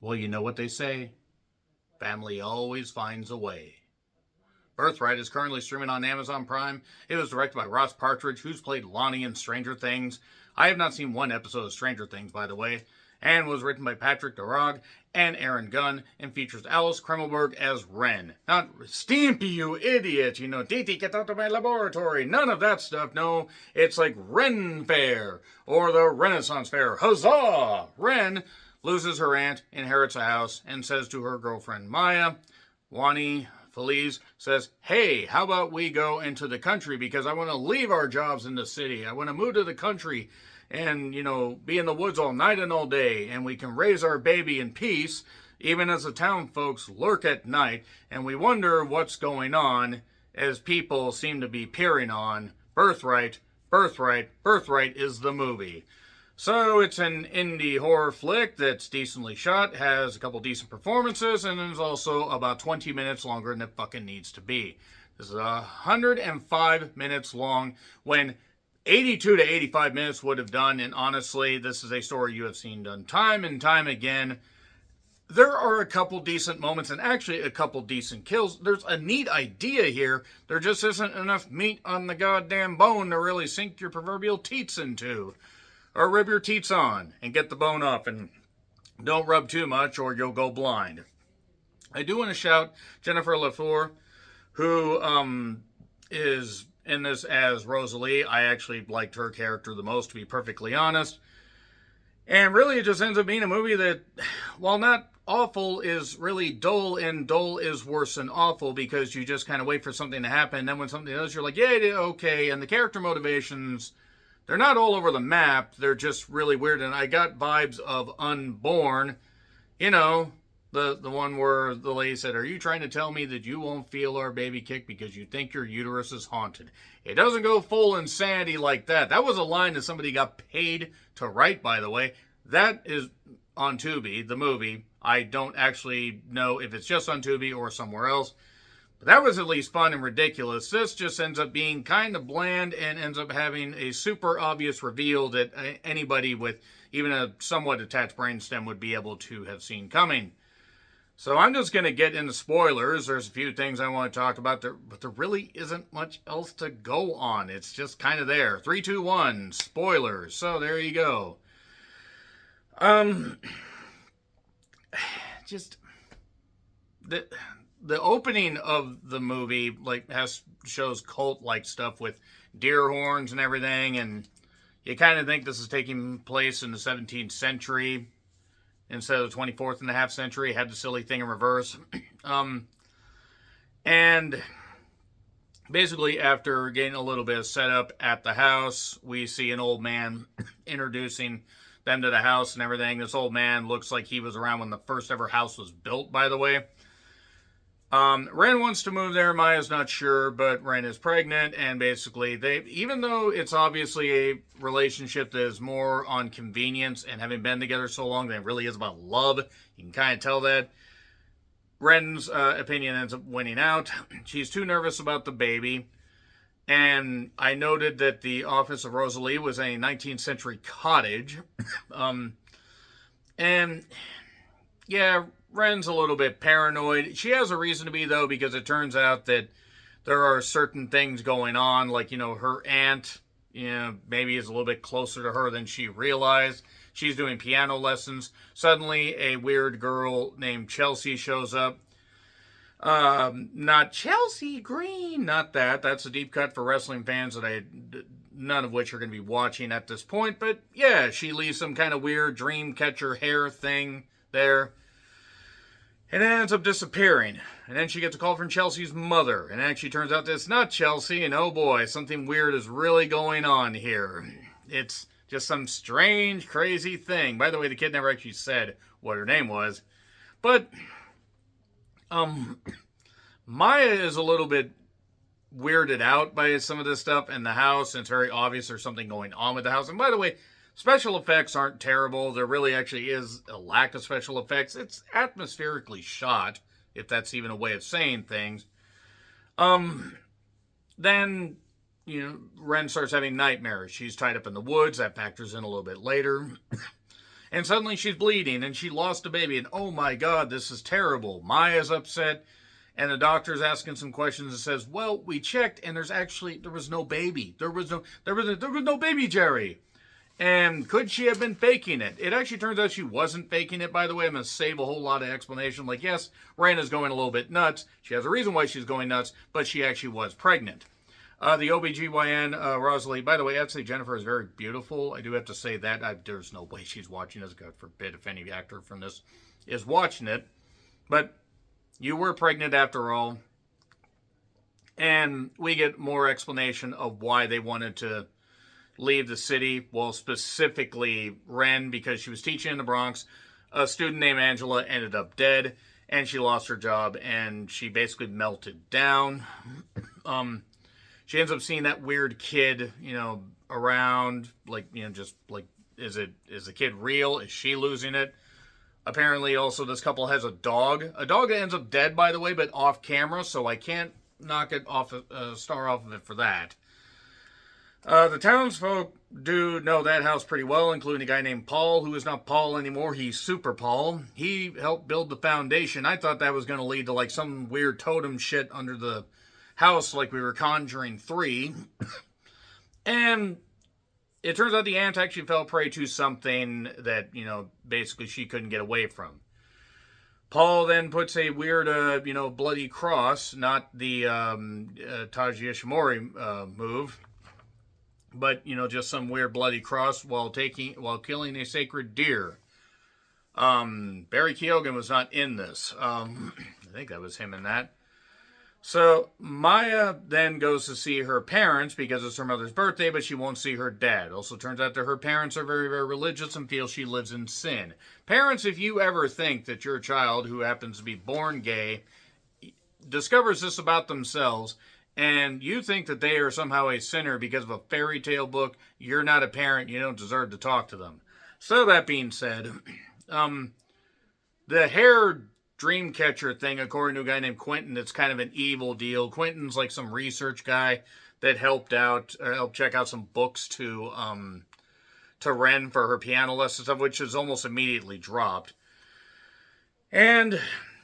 Well, you know what they say. Family always finds a way. Birthright is currently streaming on Amazon Prime. It was directed by Ross Partridge, who's played Lonnie in Stranger Things. I have not seen one episode of Stranger Things, by the way, and was written by Patrick DeRog and Aaron Gunn, and features Alice Kremmelberg as Wren. Not Stimpy, you idiot! You know, Titi, get out of my laboratory! None of that stuff, no. It's like Wren Fair, or the Renaissance Fair. Huzzah! Wren loses her aunt, inherits a house, and says to her girlfriend Maya, Wani Feliz says, hey, how about we go into the country because I want to leave our jobs in the city. I want to move to the country and, be in the woods all night and all day, and we can raise our baby in peace, even as the town folks lurk at night, and we wonder what's going on as people seem to be peering on. Birthright, Birthright, Birthright is the movie. So it's an indie horror flick that's decently shot, has a couple decent performances, and is also about 20 minutes longer than it fucking needs to be. This is 105 minutes long when 82 to 85 minutes would have done, and honestly, this is a story you have seen done time and time again. There are a couple decent moments and actually a couple decent kills. There's a neat idea here. There just isn't enough meat on the goddamn bone to really sink your proverbial teats into. Or rub your teats on and get the bone up, and don't rub too much or you'll go blind. I do want to shout Jennifer LaFleur, who is in this as Rosalie. I actually liked her character the most, to be perfectly honest. And really it just ends up being a movie that, while not awful, is really dull, and dull is worse than awful because you just kind of wait for something to happen, and then when something does, you're like, yeah, okay, and the character motivations, they're not all over the map. They're just really weird. And I got vibes of Unborn. The one where the lady said, are you trying to tell me that you won't feel our baby kick because you think your uterus is haunted? It doesn't go full insanity like that. That was a line that somebody got paid to write, by the way. That is on Tubi, the movie. I don't actually know if it's just on Tubi or somewhere else. But that was at least fun and ridiculous. This just ends up being kind of bland and ends up having a super obvious reveal that anybody with even a somewhat attached brainstem would be able to have seen coming. So I'm just going to get into spoilers. There's a few things I want to talk about, but there really isn't much else to go on. It's just kind of there. 3, 2, 1, spoilers. So there you go. Just the opening of the movie shows cult-like stuff with deer horns and everything, and you kind of think this is taking place in the 17th century instead of the 24th and a half century. It had the silly thing in reverse. And basically, after getting a little bit of setup at the house, we see an old man introducing them to the house and everything. This old man looks like he was around when the first ever house was built, by the way. Wren wants to move there. Maya's not sure, but Wren is pregnant, and basically even though it's obviously a relationship that is more on convenience and having been together so long than it really is about love, you can kind of tell that. Wren's opinion ends up winning out. She's too nervous about the baby, and I noted that the office of Rosalie was a 19th century cottage. And yeah, Wren's a little bit paranoid. She has a reason to be, though, because it turns out that there are certain things going on, like, her aunt, maybe is a little bit closer to her than she realized. She's doing piano lessons. Suddenly, a weird girl named Chelsea shows up. Not Chelsea Green, not that. That's a deep cut for wrestling fans that none of which are going to be watching at this point. But yeah, she leaves some kind of weird dream catcher hair thing there. And it ends up disappearing. And then she gets a call from Chelsea's mother. And it actually turns out that it's not Chelsea. And oh boy, something weird is really going on here. It's just some strange, crazy thing. By the way, the kid never actually said what her name was. But Maya is a little bit weirded out by some of this stuff in the house. And it's very obvious there's something going on with the house. And by the way, special effects aren't terrible. There really actually is a lack of special effects. It's atmospherically shot, if that's even a way of saying things. Then, Wren starts having nightmares. She's tied up in the woods. That factors in a little bit later. and suddenly she's bleeding, and she lost a baby, and oh my God, this is terrible. Maya's upset, and the doctor's asking some questions and says, well, we checked, and there was no baby. There was no baby, Jerry. And could she have been faking it? It actually turns out she wasn't faking it, by the way. I'm going to save a whole lot of explanation. Like, yes, Wren is going a little bit nuts. She has a reason why she's going nuts, but she actually was pregnant. The OBGYN, Rosalie, by the way, I'd say Jennifer is very beautiful. I do have to say that. There's no way she's watching this. God forbid if any actor from this is watching it. But you were pregnant after all. And we get more explanation of why they wanted to leave the city. Well, specifically Wren, because she was teaching in the Bronx. A student named Angela ended up dead, and she lost her job, and she basically melted down. She ends up seeing that weird kid, around, just like, is the kid real? Is she losing it? Apparently, also, this couple has a dog. A dog that ends up dead, by the way, but off camera, so I can't knock it off a star off of it for that. The townsfolk do know that house pretty well, including a guy named Paul, who is not Paul anymore. He's Super Paul. He helped build the foundation. I thought that was going to lead to like some weird totem shit under the house like we were Conjuring 3. And it turns out the aunt actually fell prey to something that, basically she couldn't get away from. Paul then puts a weird, bloody cross, not the Taji Ishimori move, but, just some weird bloody cross while killing a sacred deer. Barry Keoghan was not in this. I think that was him in that. So Maya then goes to see her parents because it's her mother's birthday, but she won't see her dad. Also turns out that her parents are very, very religious and feel she lives in sin. Parents, if you ever think that your child, who happens to be born gay, discovers this about themselves, and you think that they are somehow a sinner because of a fairy tale book, you're not a parent. You don't deserve to talk to them. So that being said, the hair dream catcher thing, according to a guy named Quentin, it's kind of an evil deal. Quentin's like some research guy that helped check out some books to Wren for her piano lessons, of which is almost immediately dropped. And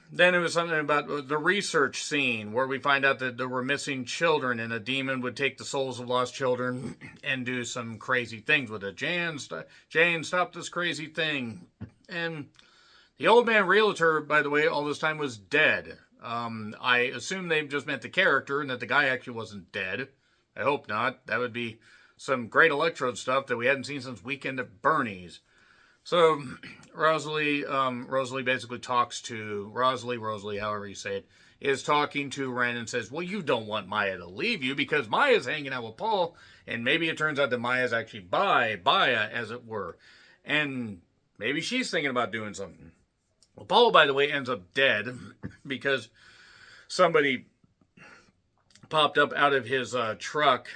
then it was something about the research scene where we find out that there were missing children and a demon would take the souls of lost children and do some crazy things with it. Jane, stop this crazy thing. And the old man realtor, by the way, all this time was dead. I assume they just meant the character and that the guy actually wasn't dead. I hope not. That would be some great Electrode stuff that we hadn't seen since Weekend at Bernie's. So Rosalie basically talks to Rosalie, however you say it, is talking to Wren and says, well, you don't want Maya to leave you because Maya's hanging out with Paul, and maybe it turns out that Maya's actually Baya, as it were. And maybe she's thinking about doing something. Well, Paul, by the way, ends up dead because somebody popped up out of his truck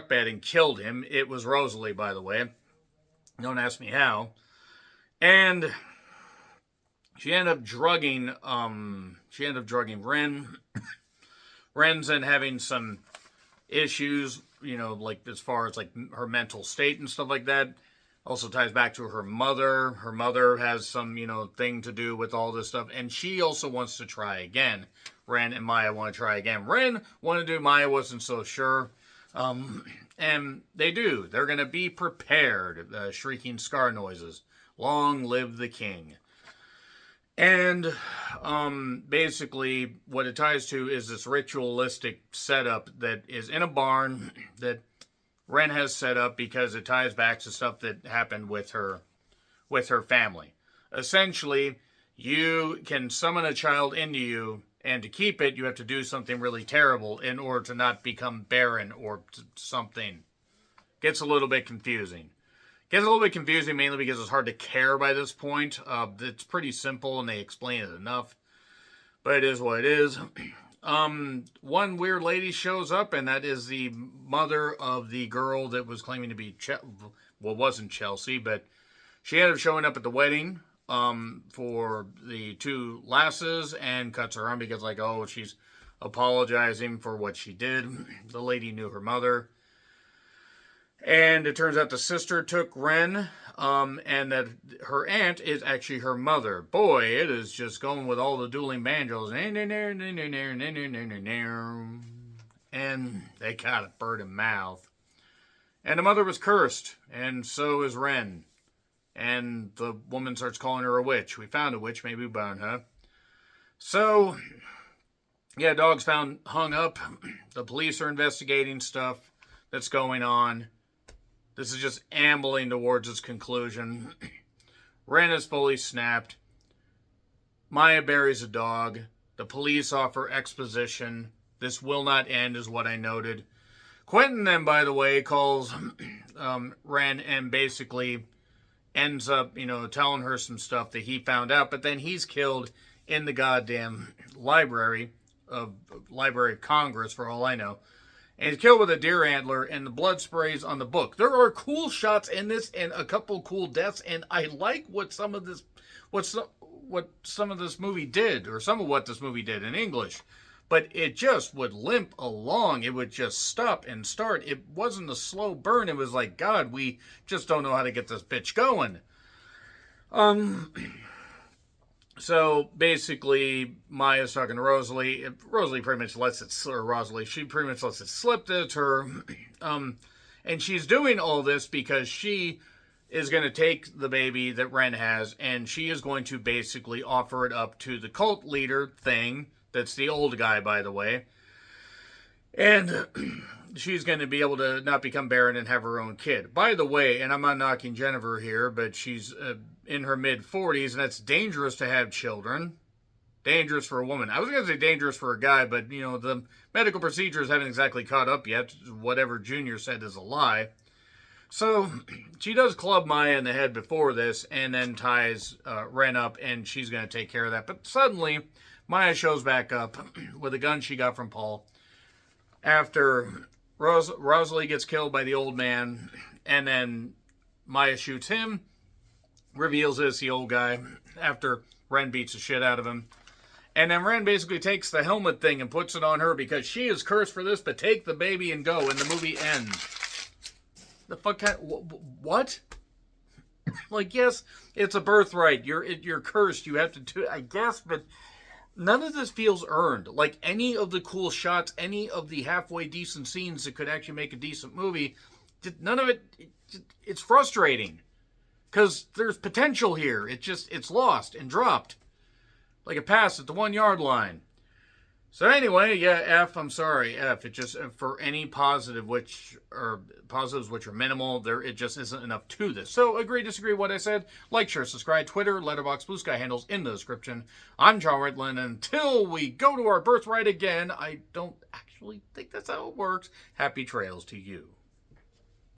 bed and killed him. It was Rosalie, by the way. Don't ask me how. And she ended up drugging Wren. Wren's then having some issues, like as far as like her mental state and stuff like that. Also ties back to her mother. Her mother has some, thing to do with all this stuff. And she also wants to try again. Wren and Maya want to try again. Wren wanted to do, Maya wasn't so sure. And they do. They're going to be prepared. Shrieking scar noises. Long live the king. And basically what it ties to is this ritualistic setup that is in a barn that Wren has set up because it ties back to stuff that happened with her family. Essentially, you can summon a child into you, and to keep it, you have to do something really terrible in order to not become barren or something. Gets a little bit confusing. Gets a little bit confusing mainly because it's hard to care by this point. It's pretty simple, and they explain it enough. But it is what it is. One weird lady shows up, and that is the mother of the girl that was claiming to be, wasn't Chelsea, but she ended up showing up at the wedding, for the two lasses and cuts her arm because she's apologizing for what she did. The lady knew her mother. And it turns out the sister took Wren, and that her aunt is actually her mother. Boy, it is just going with all the dueling banjos. And they got a bird in mouth. And the mother was cursed, and so is Wren. And the woman starts calling her a witch. We found a witch, maybe we burn her. So, yeah, dog's found hung up. The police are investigating stuff that's going on. This is just ambling towards its conclusion. Wren is fully snapped. Maya buries a dog. The police offer exposition. This will not end, is what I noted. Quentin then, by the way, calls Wren and basically ends up, telling her some stuff that he found out. But then he's killed in the goddamn Library of Congress, for all I know. And he's killed with a deer antler, and the blood sprays on the book. There are cool shots in this, and a couple cool deaths. And I like what some of this movie did, or some of what this movie did in English. But it just would limp along. It would just stop and start. It wasn't a slow burn. It was like, God, we just don't know how to get this bitch going. So Basically, Maya's talking to Rosalie. Rosalie pretty much lets it, or Rosalie, she pretty much lets it slip. That's her. And she's doing all this because she is going to take the baby that Wren has, and she is going to basically offer it up to the cult leader thing. That's the old guy, by the way. And she's going to be able to not become barren and have her own kid. By the way, and I'm not knocking Jennifer here, but she's in her mid-40s, and that's dangerous to have children. Dangerous for a woman. I was going to say dangerous for a guy, but, the medical procedures haven't exactly caught up yet. Whatever Junior said is a lie. So she does club Maya in the head before this, and then ties Wren up, and she's going to take care of that. But suddenly, Maya shows back up with a gun she got from Paul after Rosalie gets killed by the old man, and then Maya shoots him, reveals it's the old guy after Wren beats the shit out of him. And then Wren basically takes the helmet thing and puts it on her because she is cursed for this, but take the baby and go, and the movie ends. The fuck kind what? Like, yes, it's a birthright. You're cursed. You have to do it, I guess, but none of this feels earned. Like, any of the cool shots, any of the halfway decent scenes that could actually make a decent movie, none of it, it's frustrating. Because there's potential here. It's lost and dropped. Like a pass at the 1 yard line. So anyway, yeah, F. It just, for any positives which are minimal, it just isn't enough to this. So agree, disagree with what I said. Like, share, subscribe, Twitter, Letterboxd, Blue Sky handles in the description. I'm John Redland. Until we go to our birthright again, I don't actually think that's how it works. Happy trails to you.